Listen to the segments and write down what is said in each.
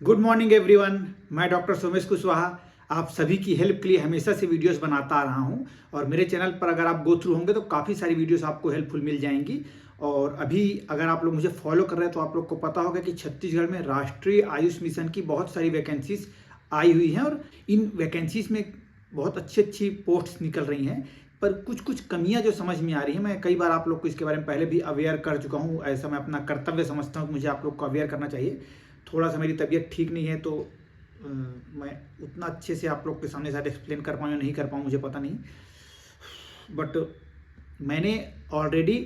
Good morning everyone. मैं doctor Somesh Kushwaha आप सभी की हेल्प के लिए हमेशा से वीडियोस बनाता आ रहा हूं और मेरे चैनल पर अगर आप गो थ्रू होंगे तो काफ़ी सारी वीडियोस आपको हेल्पफुल मिल जाएंगी। और अभी अगर आप लोग मुझे फॉलो कर रहे हैं तो आप लोग को पता होगा कि छत्तीसगढ़ में राष्ट्रीय आयुष मिशन की बहुत सारी वैकेंसीज आई हुई हैं और इन वैकेंसीज में बहुत अच्छी अच्छी पोस्ट्स निकल रही हैं, पर कुछ कुछ कमियां जो समझ में आ रही हैं। मैं कई बार आप लोग को इसके बारे में पहले भी अवेयर कर चुका हूं, ऐसा मैं अपना कर्तव्य समझता हूं कि मुझे आप लोग को अवेयर करना चाहिए। थोड़ा सा मेरी तबीयत ठीक नहीं है तो मैं उतना अच्छे से आप लोग के सामने शायद एक्सप्लेन कर पाऊँ या नहीं कर पाऊँ, मुझे पता नहीं। बट मैंने ऑलरेडी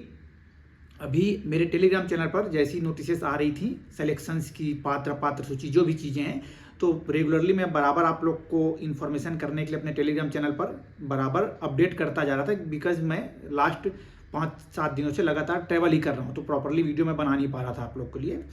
अभी मेरे टेलीग्राम चैनल पर जैसी नोटिसेस आ रही थी सिलेक्शंस की, पात्र सूची जो भी चीज़ें हैं, तो रेगुलरली मैं बराबर आप लोग को इन्फॉर्मेशन करने के लिए अपने टेलीग्राम चैनल पर बराबर अपडेट करता जा रहा था, बिकॉज मैं लास्ट 5-7 दिनों से लगातार ट्रैवल ही कर रहा हूँ, तो प्रॉपरली वीडियो मैं बना नहीं पा रहा था आप लोग के लिए।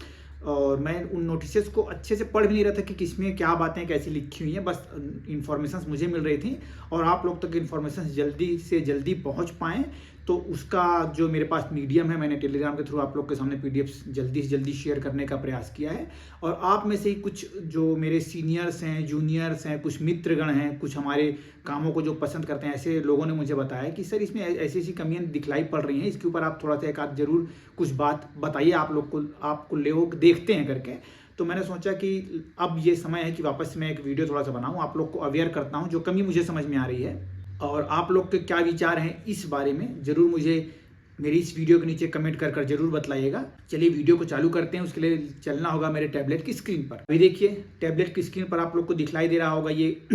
और मैं उन नोटिसेस को अच्छे से पढ़ भी नहीं रहा था कि किसमें क्या बातें कैसी लिखी हुई हैं, बस इन्फॉर्मेशन मुझे मिल रही थी और आप लोग तक इन्फॉर्मेशन जल्दी से जल्दी पहुंच पाएँ, तो उसका जो मेरे पास मीडियम है, मैंने टेलीग्राम के थ्रू आप लोग के सामने पीडीएफ जल्दी से जल्दी शेयर करने का प्रयास किया है। और आप में से ही कुछ जो मेरे सीनियर्स हैं, जूनियर्स हैं, कुछ मित्रगण हैं, कुछ हमारे कामों को जो पसंद करते हैं, ऐसे लोगों ने मुझे बताया कि सर इसमें ऐसी ऐसी कमियां दिखलाई पड़ रही हैं, इसके ऊपर आप थोड़ा सा एक आध जरूर कुछ बात बताइए, आप लोग को आपको लोग देखते हैं करके। तो मैंने सोचा कि अब ये समय है कि वापस मैं एक वीडियो थोड़ा सा बनाऊं, आप लोग को अवेयर करता हूं जो कमी मुझे समझ में आ रही है। और आप लोग के क्या विचार हैं इस बारे में जरूर मुझे मेरी इस वीडियो के नीचे कमेंट कर जरूर बताइएगा। चलिए वीडियो को चालू करते हैं। उसके लिए चलना होगा मेरे टैबलेट की स्क्रीन पर। अभी देखिए टैबलेट की स्क्रीन पर आप लोग को दिखलाई दे रहा होगा, ये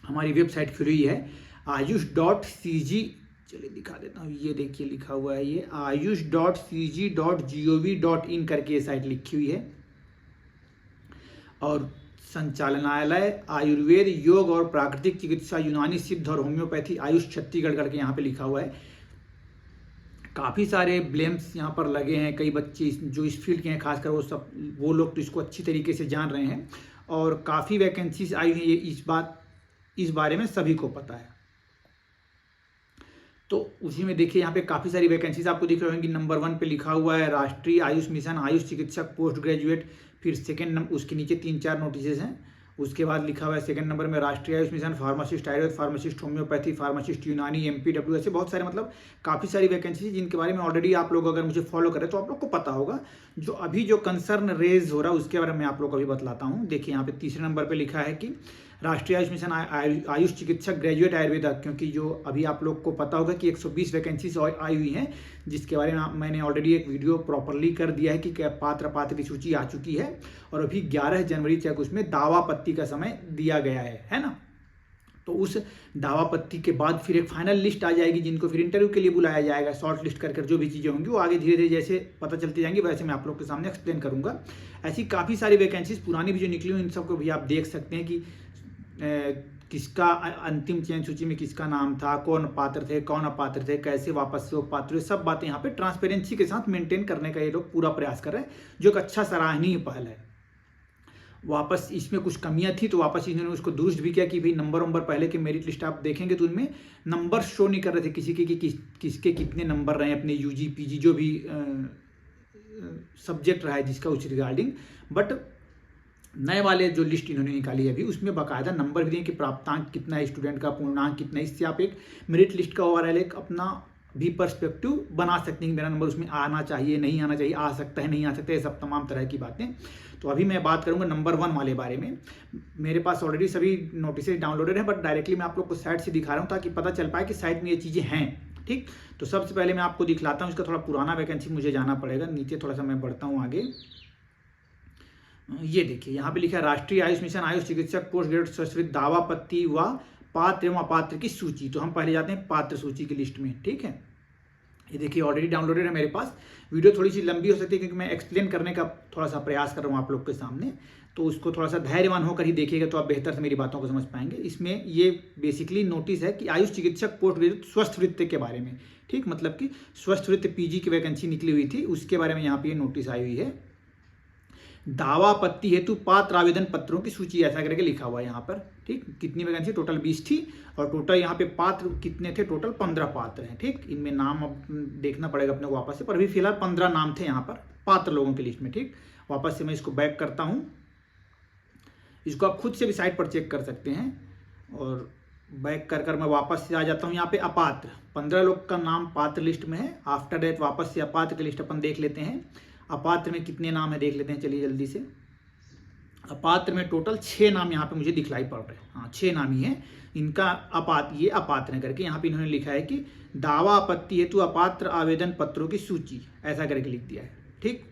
हमारी वेबसाइट खुली है ayush.cg। चलिए दिखा देता हूँ, ये देखिए लिखा हुआ है ये ayush.cg.gov.in करके ये साइट लिखी हुई है। और संचालनालय आयुर्वेद, योग और प्राकृतिक चिकित्सा, यूनानी, सिद्ध और होम्योपैथी, आयुष छत्तीसगढ़ करके यहाँ पे लिखा हुआ है। काफ़ी सारे ब्लेम्स यहाँ पर लगे हैं, कई बच्चे जो इस फील्ड के हैं खासकर वो लोग तो इसको अच्छी तरीके से जान रहे हैं और काफ़ी वैकेंसीज आई हुई है, इस बारे में सभी को पता है। तो उसी में देखिए यहाँ पे काफ़ी सारी वैकेंसीज आपको दिख रही होंगी। नंबर 1 पे लिखा हुआ है राष्ट्रीय आयुष मिशन आयुष चिकित्सक पोस्ट ग्रेजुएट, फिर सेकंड नंबर उसके नीचे 3-4 नोटिसेस हैं। उसके बाद लिखा हुआ है सेकंड नंबर में राष्ट्रीय Ayush mission pharmacist Ayurveda, pharmacist homeopathy, pharmacist यूनानी, एमपीडब्ल्यू, ऐसे बहुत सारे मतलब काफ़ी सारी वैकेंसी जिनके बारे में ऑलरेडी आप लोग अगर मुझे फॉलो करें तो आप लोग को पता होगा। जो अभी जो कंसर्न रेज हो रहा है उसके बारे में आप लोग को अभी बतलाता हूँ। देखिए यहाँ पे तीसरे नंबर पर लिखा है कि राष्ट्रीय आयुष मिशन आयुष चिकित्सक ग्रेजुएट आयुर्वेदा, क्योंकि जो अभी आप लोग को पता होगा कि 120 वैकेंसीज आई हुई हैं, जिसके बारे में मैंने ऑलरेडी एक वीडियो प्रॉपरली कर दिया है कि क्या पात्र की सूची आ चुकी है और अभी 11 जनवरी तक उसमें दावापत्ती का समय दिया गया है ना। तो उस दावापत्ती के बाद फिर एक फाइनल लिस्ट आ जाएगी जिनको फिर इंटरव्यू के लिए बुलाया जाएगा। शॉर्ट लिस्ट कर जो भी चीज़ें होंगी वो आगे धीरे धीरे जैसे पता चलती जाएंगी वैसे मैं आप लोग के सामने एक्सप्लेन करूंगा। ऐसी काफ़ी सारी वैकेंसीज पुरानी भी जो निकली हुई इन सबको भी आप देख सकते हैं कि किसका अंतिम चयन सूची में किसका नाम था, कौन पात्र थे, कौन अपात्र थे, कैसे वापस से वो पात्र हुए, सब बातें यहाँ पे ट्रांसपेरेंसी के साथ मेंटेन करने का ये लोग पूरा प्रयास कर रहे हैं, जो एक अच्छा सराहनीय पहल है। वापस इसमें कुछ कमियां थी तो वापस इन्होंने उसको दुरुस्त भी किया कि भाई नंबर पहले के मेरिट लिस्ट आप देखेंगे तो उनमें नंबर शो नहीं कर रहे थे किसी के कि किसके कितने नंबर रहे अपने यूजी पीजी जो भी सब्जेक्ट रहा है जिसका उस रिगार्डिंग। बट नए वाले जो लिस्ट इन्होंने निकाली है अभी उसमें बाकायदा नंबर भी दिए कि प्राप्तांक कितना है, स्टूडेंट का पूर्णांक कितना है। इससे आप एक मेरिट लिस्ट का ओवरऑल एक अपना भी पर्सपेक्टिव बना सकते हैं कि मेरा नंबर उसमें आना चाहिए, नहीं आना चाहिए, आ सकता है, नहीं आ सकता है, सब तमाम तरह की बातें। तो अभी मैं बात करूंगा नंबर 1 वाले बारे में। मेरे पास ऑलरेडी सभी नोटिस डाउनलोडेड है, बट डायरेक्टली मैं आप लोग को साइट से दिखा रहा हूँ ताकि पता चल पाए कि साइट में ये चीज़ें हैं। ठीक, तो सबसे पहले मैं आपको दिखलाता हूँ, इसका थोड़ा पुराना वैकेंसी मुझे जाना पड़ेगा नीचे, थोड़ा सा मैं बढ़ता हूँ आगे। ये देखिए यहाँ पे लिखा है राष्ट्रीय आयुष मिशन आयुष चिकित्सक पोस्ट ग्रेजुएट संस्कृत दावापत्ती व पात्र एवं अपात्र की सूची। तो हम पहले जाते हैं पात्र सूची की लिस्ट में। ठीक है, ये देखिए ऑलरेडी डाउनलोडेड है मेरे पास। वीडियो थोड़ी सी लंबी हो सकती है क्योंकि मैं एक्सप्लेन करने का थोड़ा सा प्रयास कर रहा हूँ आप लोग के सामने, तो उसको थोड़ा सा धैर्यवान होकर ही देखिएगा तो आप बेहतर से मेरी बातों को समझ पाएंगे। इसमें ये बेसिकली नोटिस है कि आयुष चिकित्सक पोस्ट ग्रेजुएट स्वस्थ वृत्ति के बारे में। ठीक, मतलब कि स्वस्थ वृत्ति पीजी की वैकेंसी निकली हुई थी, उसके बारे में यहाँ पे ये नोटिस आई हुई है। दावापत्ती हेतु पात्र आवेदन पत्रों की सूची ऐसा करके लिखा हुआ है यहाँ पर। ठीक, कितनी वैकेंसी, टोटल 20 थी और टोटल यहाँ पे पात्र कितने थे, टोटल 15 पात्र हैं। ठीक, इनमें नाम अब देखना पड़ेगा अपने को वापस से, पर अभी फिलहाल 15 नाम थे यहाँ पर पात्र लोगों की लिस्ट में। ठीक, वापस से मैं इसको बैक करता हूँ इसको आप खुद से भी साइट पर चेक कर सकते हैं। और बैक कर मैं वापस से आ जाता हूँ यहाँ पे अपात्र, 15 लोग का नाम पात्र लिस्ट में है। आफ्टर दैट वापस से अपात्र की लिस्ट अपन देख लेते हैं। अपात्र में कितने नाम है देख लेते हैं, चलिए जल्दी से। अपात्र में टोटल 6 नाम यहाँ पे मुझे दिखलाई पड़ रहे हैं। हाँ, 6 नाम ही है इनका। ये अपात्र है करके यहाँ पे इन्होंने लिखा है कि दावा आपत्ति हेतु अपात्र आवेदन पत्रों की सूची, ऐसा करके लिख दिया है। ठीक,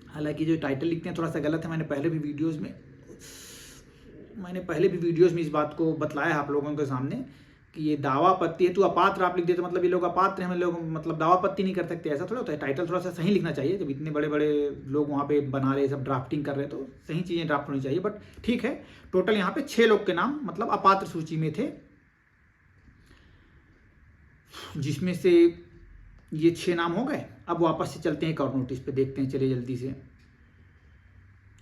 हालांकि जो टाइटल लिखते हैं थोड़ा सा गलत है। मैंने पहले भी वीडियोज़ में इस बात को बतलाया है आप लोगों के सामने कि ये दावा आपत्ति हेतु अपात्र आप लिख देते, मतलब ये लोग अपात्र हैं, हम लोग मतलब दावा आपत्ति नहीं कर सकते, ऐसा थोड़ा होता है। टाइटल थोड़ा सा सही लिखना चाहिए। जब इतने बड़े बड़े लोग वहाँ पे बना रहे, सब ड्राफ्टिंग कर रहे, तो सही चीज़ें ड्राफ्ट होनी चाहिए। बट ठीक है, टोटल यहाँ पे 6 लोग के नाम मतलब अपात्र सूची में थे, जिसमें से ये 6 नाम हो गए। अब वापस से चलते हैं एक और नोटिस पे, देखते हैं, चलिए जल्दी से।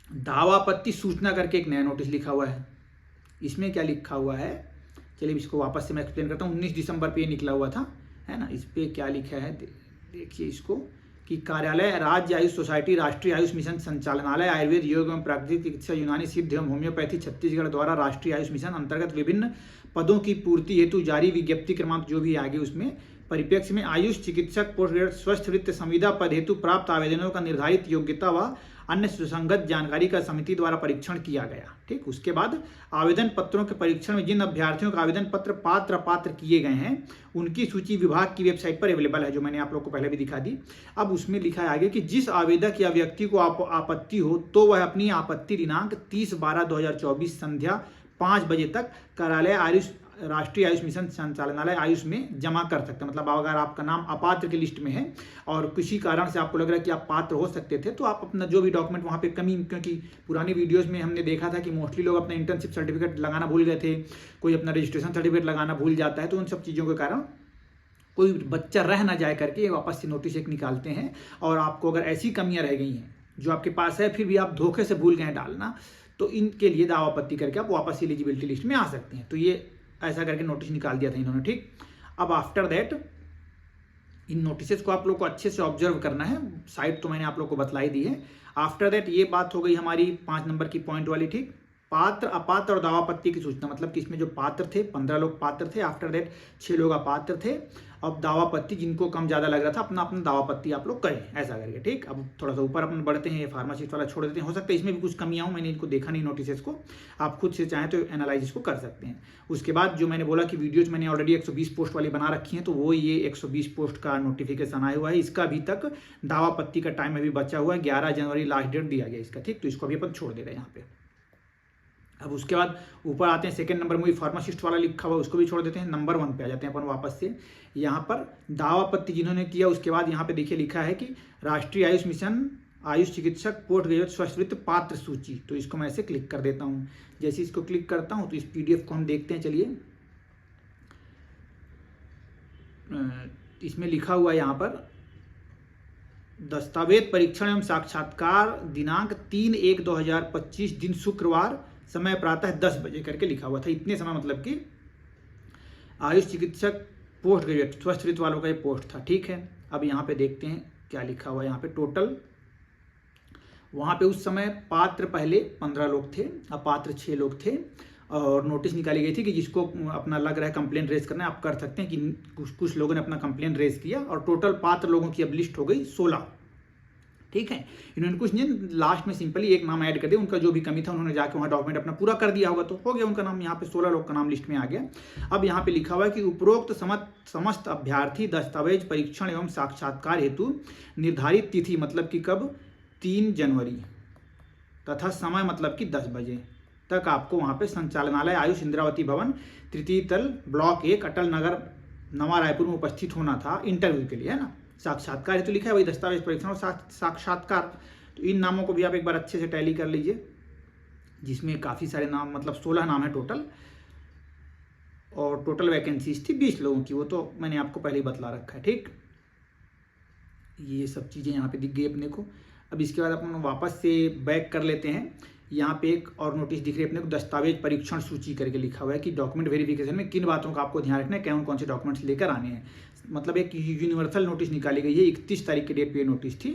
दावा आपत्ति सूचना करके एक नया नोटिस लिखा हुआ है। इसमें क्या लिखा हुआ है, चलिए इसको वापस से मैं एक्सप्लेन करता हूँ। 19 दिसंबर पे ये निकला हुआ था, है ना। इस पे क्या लिखा है देखिए इसको, कि कार्यालय राज्य आयुष सोसाइटी, राष्ट्रीय आयुष मिशन संचालनालय, आयुर्वेद, योग एवं प्राकृतिक चिकित्सा, यूनानी सिद्ध एवं होम्योपैथी छत्तीसगढ़ द्वारा राष्ट्रीय आयुष मिशन अंतर्गत विभिन्न पदों की पूर्ति हेतु जारी विज्ञप्ति क्रमांक जो भी आगे उसमें परिप्रेक्ष्य में आयुष चिकित्सक पोस्ट ग्रेजुएट स्वस्थ वृत्त संविदा पद हेतु प्राप्त आवेदनों का निर्धारित योग्यता व अन्य सुसंगत जानकारी का समिति द्वारा परीक्षण किया गया। ठीक, उसके बाद आवेदन पत्रों के परीक्षण में जिन अभ्यर्थियों का आवेदन पत्र पात्र किए गए हैं उनकी सूची विभाग की वेबसाइट पर अवेलेबल है, जो मैंने आप लोग को पहले भी दिखा दी। अब उसमें लिखा है आगे कि जिस आवेदक या व्यक्ति को आपत्ति हो तो वह अपनी आपत्ति दिनांक 30/12/2024 संध्या 5 बजे तक कार्यालय राष्ट्रीय आयुष मिशन संचालनालय आयुष में जमा कर सकते हैं। मतलब अगर आपका नाम अपात्र की लिस्ट में है और किसी कारण से आपको लग रहा है कि आप पात्र हो सकते थे, तो आप अपना जो भी डॉक्यूमेंट वहाँ पे कमी, क्योंकि पुरानी वीडियोस में हमने देखा था कि मोस्टली लोग अपना इंटर्नशिप सर्टिफिकेट लगाना भूल गए थे, कोई अपना रजिस्ट्रेशन सर्टिफिकेट लगाना भूल जाता है, तो उन सब चीज़ों के कारण कोई बच्चा रह ना जाए करके वापस से नोटिस एक निकालते हैं। और आपको अगर ऐसी कमियाँ रह गई हैं जो आपके पास है, फिर भी आप धोखे से भूल गए डालना, तो इनके लिए दावा आपत्ति करके आप वापस एलिजिबिलिटी लिस्ट में आ सकते हैं। तो ये ऐसा करके नोटिस निकाल दिया था इन्होंने। ठीक, अब आफ्टर दैट इन नोटिसेस को आप लोग को अच्छे से ऑब्जर्व करना है। साइट तो मैंने आप लोग को बतलाई दी है। आफ्टर दैट ये बात हो गई हमारी 5 नंबर की पॉइंट वाली। ठीक, पात्र, अपात्र और दावापत्ति की सूचना, मतलब कि इसमें जो पात्र थे 15 लोग पात्र थे, आफ्टर दैट 6 लोग अपात्र थे। अब दावापत्ति जिनको कम ज़्यादा लग रहा था अपना अपना दावापत्ति आप लोग करें, ऐसा करके। ठीक, अब थोड़ा सा ऊपर अपन बढ़ते हैं, ये फार्मासिस्ट वाला छोड़ देते हैं। हो सकता है इसमें भी कुछ कमियाँ हो, मैंने इनको देखा नहीं नोटिस को, आप खुद से चाहें तो एनालाइज को कर सकते हैं। उसके बाद जो मैंने बोला कि वीडियोज मैंने ऑलरेडी 120 पोस्ट वाली बना रखी हैं, तो वो ये 120 पोस्ट का नोटिफिकेशन आया हुआ है। इसका अभी तक दावापत्ति का टाइम अभी बचा हुआ है, 11 जनवरी लास्ट डेट दिया गया इसका। ठीक, तो इसको अभी अपन छोड़ दे रहे हैं यहाँ पे। अब उसके बाद ऊपर आते हैं, सेकंड नंबर में फार्मासिस्ट वाला लिखा हुआ, उसको भी छोड़ देते हैं। नंबर 1 पे आ जाते हैं अपन वापस से। यहाँ पर दावापत्ति जिन्होंने किया, उसके बाद यहाँ पे देखिए लिखा है कि राष्ट्रीय आयुष मिशन आयुष चिकित्सक पोस्ट ग्रेजुएट स्वश्रुत पात्र सूची। तो इसको मैं ऐसे क्लिक कर देता हूँ। जैसे इसको क्लिक करता हूँ तो इस PDF को हम देखते हैं। चलिए, इसमें लिखा हुआ है यहाँ पर दस्तावेज परीक्षण एवं साक्षात्कार दिनांक 3/1/2025 दिन शुक्रवार, समय प्रातः 10 बजे करके लिखा हुआ था। इतने समय मतलब कि आयुष चिकित्सक पोस्ट ग्रेजुएट स्वस्थ वृत्त वालों का ये पोस्ट था। ठीक है, अब यहाँ पे देखते हैं क्या लिखा हुआ है। यहाँ पे टोटल वहाँ पे उस समय पात्र पहले 15 लोग थे, अपात्र 6 लोग थे। और नोटिस निकाली गई थी कि जिसको अपना लग रहा है कंप्लेन रेज करना है, आप कर सकते हैं। कि कुछ लोगों ने अपना कंप्लेन रेज किया और टोटल पात्र लोगों की अब लिस्ट हो गई 16। ठीक है, इन्होंने कुछ नहीं, लास्ट में सिंपली एक नाम ऐड कर दिया। उनका जो भी कमी था उन्होंने जाके वहाँ डॉक्यूमेंट अपना पूरा कर दिया होगा, तो हो गया उनका नाम। यहाँ पे 16 लोग का नाम लिस्ट में आ गया। अब यहाँ पे लिखा हुआ है कि उपरोक्त समस्त अभ्यर्थी दस्तावेज परीक्षण एवं साक्षात्कार हेतु निर्धारित तिथि, मतलब कि कब, 3 जनवरी तथा समय मतलब कि 10 बजे तक आपको वहाँ पे संचालनालय आयुष इंद्रावती भवन, तृतीय तल, ब्लॉक 1, अटल नगर, नवा रायपुर में उपस्थित होना था इंटरव्यू के लिए, है ना। साक्षात्कार हेतु लिखा है वही दस्तावेज परीक्षण और साक्षात्कार। तो इन नामों को भी आप एक बार अच्छे से टैली कर लीजिए, जिसमें काफ़ी सारे नाम, मतलब 16 नाम है टोटल। और टोटल वैकेंसीज थी 20 लोगों की, वो तो मैंने आपको पहले ही बतला रखा है। ठीक, ये सब चीज़ें यहाँ पे दिख गई अपने को। अब इसके बाद अपन वापस से बैक कर लेते हैं। यहाँ पे एक और नोटिस दिख रही है अपने को, दस्तावेज परीक्षण सूची करके लिखा हुआ है कि डॉक्यूमेंट वेरिफिकेशन में किन बातों का आपको ध्यान रखना है, कौन कौन से डॉक्यूमेंट्स लेकर आने हैं। मतलब एक यूनिवर्सल नोटिस निकाली गई है, 31 तारीख की डेट पे नोटिस थी।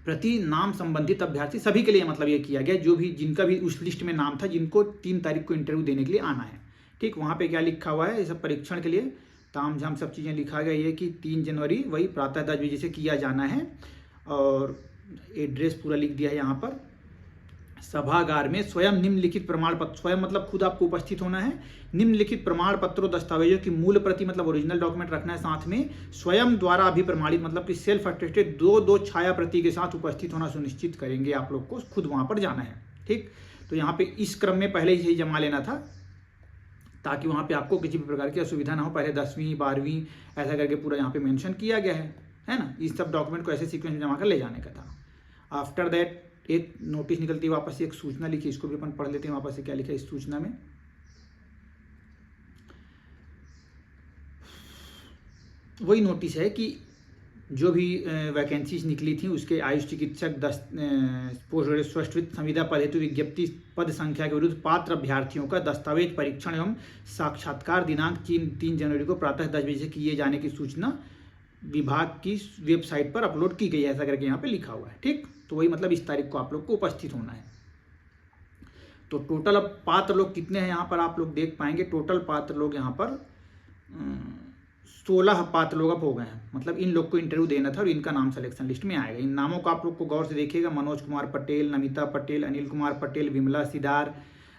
प्रति नाम संबंधित अभ्यर्थी सभी के लिए मतलब ये किया गया, जो भी जिनका भी उस लिस्ट में नाम था, जिनको 3 तारीख को इंटरव्यू देने के लिए आना है। ठीक, वहाँ पे क्या लिखा हुआ है, ये सब परीक्षण के लिए ताम झाम सब चीज़ें लिखा गया है कि 3 जनवरी वही प्रातः 10 बजे से किया जाना है। और एड्रेस पूरा लिख दिया है यहाँ पर। सभागार में स्वयं निम्नलिखित प्रमाण पत्र, स्वयं मतलब खुद आपको उपस्थित होना है, निम्नलिखित प्रमाण पत्रों दस्तावेजों की मूल प्रति मतलब ओरिजिनल डॉक्यूमेंट रखना है, साथ में स्वयं द्वारा अभिप्रमाणित मतलब कि सेल्फ अटेस्टेड 2 छाया प्रति के साथ उपस्थित होना सुनिश्चित करेंगे। आप लोग को खुद वहां पर जाना है। ठीक, तो यहाँ पे इस क्रम में पहले ही जमा लेना था ताकि वहाँ पे आपको किसी भी प्रकार की असुविधा ना हो। पहले 10वीं 12वीं ऐसा करके पूरा यहाँ पे मेंशन किया गया है ना। इस सब डॉक्यूमेंट को ऐसे सीक्वेंस में जमा कर ले जाने का था। आफ्टर दैट एक नोटिस निकलती है, वापस से एक सूचना लिखी, इसको भी अपन पढ़ लेते हैं वापस से क्या लिखा है इस सूचना में। वही नोटिस है कि जो भी वैकेंसीज निकली थी उसके आयुष चिकित्सक पोस्ट ग्रेजुएट संविदा पद हेतु विज्ञप्ति पद संख्या के विरुद्ध पात्र अभ्यर्थियों का दस्तावेज परीक्षण एवं साक्षात्कार दिनांक 3 जनवरी को प्रातः 10 बजे से किए जाने की सूचना विभाग की वेबसाइट पर अपलोड की गई है, ऐसा करके यहाँ पे लिखा हुआ है। ठीक, तो वही मतलब इस तारीख को आप लोग को उपस्थित होना है। तो टोटल अब पात्र लोग कितने हैं यहाँ पर आप लोग देख पाएंगे। टोटल पात्र लोग यहाँ पर 16 पात्र लोग अब हो गए हैं। मतलब इन लोग को इंटरव्यू देना था और इनका नाम सिलेक्शन लिस्ट में आएगा। इन नामों को आप लोग को गौर से देखिएगा। मनोज कुमार पटेल, नमिता पटेल, अनिल कुमार पटेल, विमला सिदार,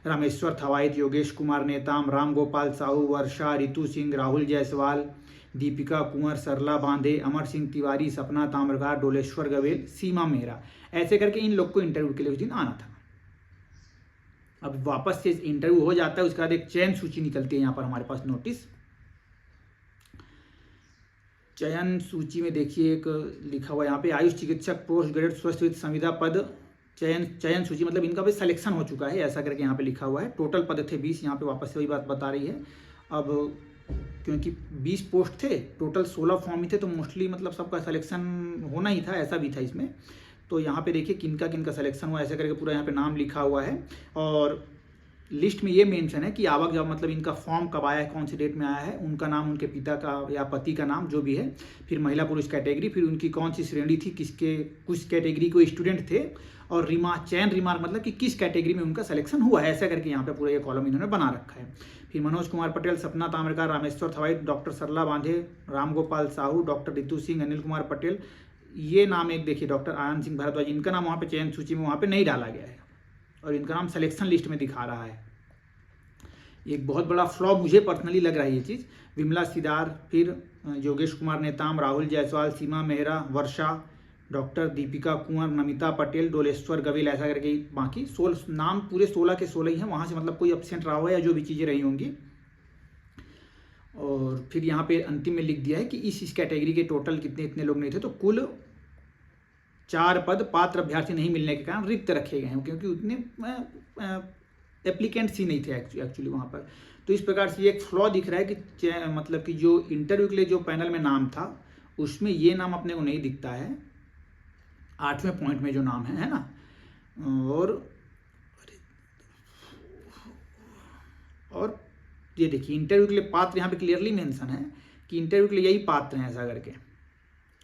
रामेश्वर थवाइत, योगेश कुमार नेताम, राम गोपाल साहू, वर्षा, रितु सिंह, राहुल जायसवाल, दीपिका कुंवर, सरला बांधे, अमर सिंह तिवारी, सपना ताम्रकार, डोलेश्वर गवेल, सीमा मेहरा, ऐसे करके इन लोग को इंटरव्यू के लिए उस दिन आना था। अब वापस से इंटरव्यू हो जाता है, उसके बाद एक चयन सूची निकलती है यहाँ पर हमारे पास नोटिस। चयन सूची में देखिए एक लिखा हुआ यहाँ पे आयुष चिकित्सक पोस्ट ग्रेड स्वस्थ संविदा पद चयन सूची, मतलब इनका भी सिलेक्शन हो चुका है, ऐसा करके यहाँ पे लिखा हुआ है। टोटल पद थे 20, यहाँ पे वापस से वही बात बता रही है। अब क्योंकि 20 पोस्ट थे, टोटल 16 फॉर्म ही थे, तो मोस्टली मतलब सबका सिलेक्शन होना ही था, ऐसा भी था इसमें। तो यहाँ पे देखिए किनका किनका सिलेक्शन हुआ, ऐसे करके पूरा यहाँ पे नाम लिखा हुआ है। और लिस्ट में ये मेंशन है कि आवक जब मतलब इनका फॉर्म कब आया है, कौन सी डेट में आया है, उनका नाम, उनके पिता का या पति का नाम जो भी है, फिर महिला पुरुष कैटेगरी, फिर उनकी कौन सी श्रेणी थी, किसके कुछ कैटेगरी को स्टूडेंट थे, और चयन रिमार्क मतलब कि किस कैटेगरी में उनका सिलेक्शन हुआ है, ऐसा करके यहाँ पे पूरा ये कॉलम इन्होंने बना रखा है। फिर मनोज कुमार पटेल, सपना ताम्रकार, रामेश्वर थवाइत, डॉक्टर सरला बांधे, राम गोपाल साहू, डॉक्टर रितु सिंह, अनिल कुमार पटेल, ये नाम एक देखिए डॉक्टर आनंद सिंह भारद्वाज, इनका नाम वहाँ पे चयन सूची में वहाँ पे नहीं डाला गया है और इनका नाम सिलेक्शन लिस्ट में दिखा रहा है। एक बहुत बड़ा फ्लॉ मुझे पर्सनली लग रहा है ये चीज़। विमला सिदार, फिर योगेश कुमार नेताम, राहुल जायसवाल, सीमा मेहरा, वर्षा, डॉक्टर दीपिका कुंवर, नमिता पटेल, डोलेश्वर गवेल, ऐसा करके बाकी 16 नाम पूरे 16 के 16 ही हैं। वहाँ से मतलब कोई एब्सेंट रहा हुआ या जो भी चीज़ें रही होंगी। और फिर यहाँ पे अंतिम में लिख दिया है कि इस कैटेगरी के टोटल इतने लोग नहीं थे, तो कुल 4 पद पात्र अभ्यर्थी नहीं मिलने के कारण रिक्त रखे गए हैं, क्योंकि उतने एप्लीकेंट्स ही नहीं थे एक्चुअली वहाँ पर। तो इस प्रकार से एक फ्लॉ दिख रहा है कि मतलब कि जो इंटरव्यू के लिए जो पैनल में नाम था उसमें ये नाम अपने को नहीं दिखता है, 8वें पॉइंट में जो नाम है ना। और ये देखिए इंटरव्यू के लिए पात्र यहाँ पे क्लियरली मेंशन है कि इंटरव्यू के लिए यही पात्र हैं, ऐसा करके,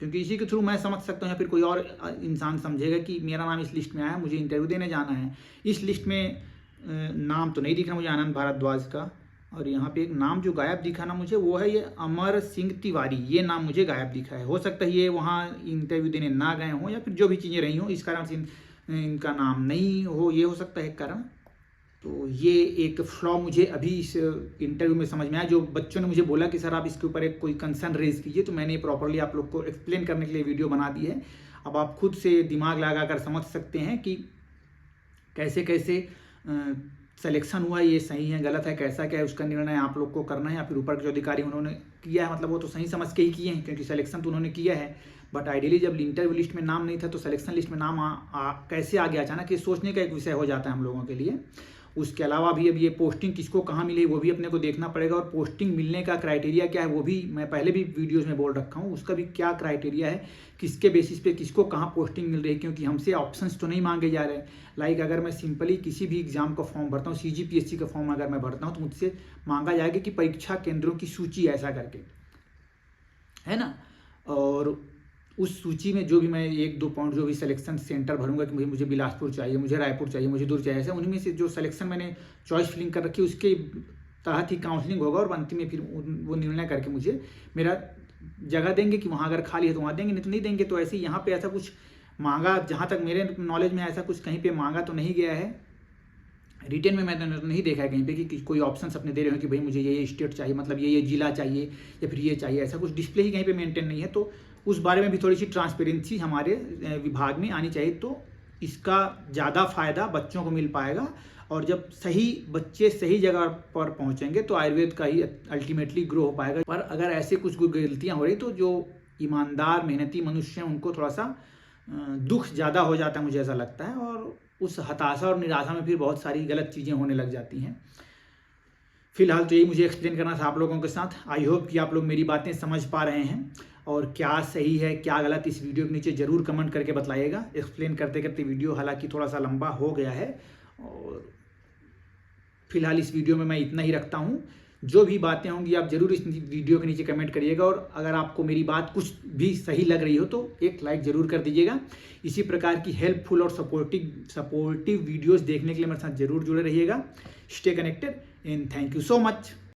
क्योंकि इसी के थ्रू मैं समझ सकता हूँ या फिर कोई और इंसान समझेगा कि मेरा नाम इस लिस्ट में आया, मुझे इंटरव्यू देने जाना है। इस लिस्ट में नाम तो नहीं दिख रहा मुझे आनंद भारद्वाज का, और यहाँ पे एक नाम जो गायब दिखा ना मुझे, वो है ये अमर सिंह तिवारी, ये नाम मुझे गायब दिखा है। हो सकता है ये वहाँ इंटरव्यू देने ना गए हों या फिर जो भी चीज़ें रही हों, इस कारण से इनका नाम नहीं हो, ये हो सकता है एक कारण। तो ये एक फ्लॉ मुझे अभी इस इंटरव्यू में समझ में आया। जो बच्चों ने मुझे बोला कि सर आप इसके ऊपर एक कोई कंसर्न रेज कीजिए, तो मैंने प्रॉपरली आप लोग को एक्सप्लेन करने के लिए वीडियो बना दी है। अब आप खुद से दिमाग लगा कर समझ सकते हैं कि कैसे कैसे सिलेक्शन हुआ, ये सही है गलत है, कैसा क्या है, उसका निर्णय आप लोग को करना है, या फिर ऊपर के जो अधिकारी उन्होंने किया है, मतलब वो तो सही समझ के ही किए हैं क्योंकि सिलेक्शन तो उन्होंने किया है। बट आइडियली जब इंटरव्यू लिस्ट में नाम नहीं था तो सिलेक्शन लिस्ट में नाम कैसे आ गया अचानक, ये सोचने का एक विषय हो जाता है हम लोगों के लिए। उसके अलावा भी अब ये पोस्टिंग किसको कहाँ मिले वो भी अपने को देखना पड़ेगा, और पोस्टिंग मिलने का क्राइटेरिया क्या है वो भी मैं पहले भी वीडियोस में बोल रखा हूँ, उसका भी क्या क्राइटेरिया है, किसके बेसिस पे किसको कहाँ पोस्टिंग मिल रही है, क्योंकि हमसे ऑप्शंस तो नहीं मांगे जा रहे हैं। लाइक अगर मैं सिंपली किसी भी एग्जाम का फॉर्म भरता हूँ, CGPSC का फॉर्म अगर मैं भरता हूँ, तो मुझसे मांगा जाएगा कि परीक्षा केंद्रों की सूची ऐसा करके, है ना। और उस सूची में जो भी मैं 1-2 पॉइंट जो भी सिलेक्शन सेंटर भरूंगा कि मुझे बिलासपुर चाहिए, मुझे रायपुर चाहिए, मुझे दूर चाहिए, ऐसे उनमें से जो सिलेक्शन मैंने चॉइस फिलिंग कर रखी है उसके तहत ही काउंसलिंग होगा और अंतिम में फिर वो निर्णय करके मुझे मेरा जगह देंगे कि वहाँ अगर खाली है तो वहाँ देंगे, नहीं तो नहीं देंगे। तो ऐसे यहाँ पे ऐसा कुछ मांगा, जहाँ तक मेरे नॉलेज में ऐसा कुछ कहीं पे मांगा तो नहीं गया है। रिटेन में मैंने तो नहीं देखा है कहीं पे कि कोई ऑप्शंस अपने दे रहे हो कि भाई मुझे ये स्टेट चाहिए, मतलब ये जिला चाहिए या फिर ये चाहिए, ऐसा कुछ डिस्प्ले ही कहीं पे मेंटेन नहीं है। तो उस बारे में भी थोड़ी सी ट्रांसपेरेंसी हमारे विभाग में आनी चाहिए, तो इसका ज़्यादा फायदा बच्चों को मिल पाएगा। और जब सही बच्चे सही जगह पर पहुंचेंगे तो आयुर्वेद का ही अल्टीमेटली ग्रो हो पाएगा। पर अगर ऐसे कुछ गलतियां हो रही तो जो ईमानदार मेहनती मनुष्य हैं उनको थोड़ा सा दुख ज़्यादा हो जाता है, मुझे ऐसा लगता है, और उस हताशा और निराशा में फिर बहुत सारी गलत चीज़ें होने लग जाती हैं। फिलहाल तो यही मुझे एक्सप्लेन करना था आप लोगों के साथ। आई होप कि आप लोग मेरी बातें समझ पा रहे हैं और क्या सही है क्या गलत इस वीडियो के नीचे ज़रूर कमेंट करके बताइएगा। एक्सप्लेन करते करते वीडियो हालांकि थोड़ा सा लंबा हो गया है, और फिलहाल इस वीडियो में मैं इतना ही रखता हूँ। जो भी बातें होंगी आप ज़रूर इस वीडियो के नीचे कमेंट करिएगा, और अगर आपको मेरी बात कुछ भी सही लग रही हो तो एक लाइक ज़रूर कर दीजिएगा। इसी प्रकार की हेल्पफुल और सपोर्टिव वीडियोस देखने के लिए मेरे साथ ज़रूर जुड़े रहिएगा। Stay connected and thank you so much.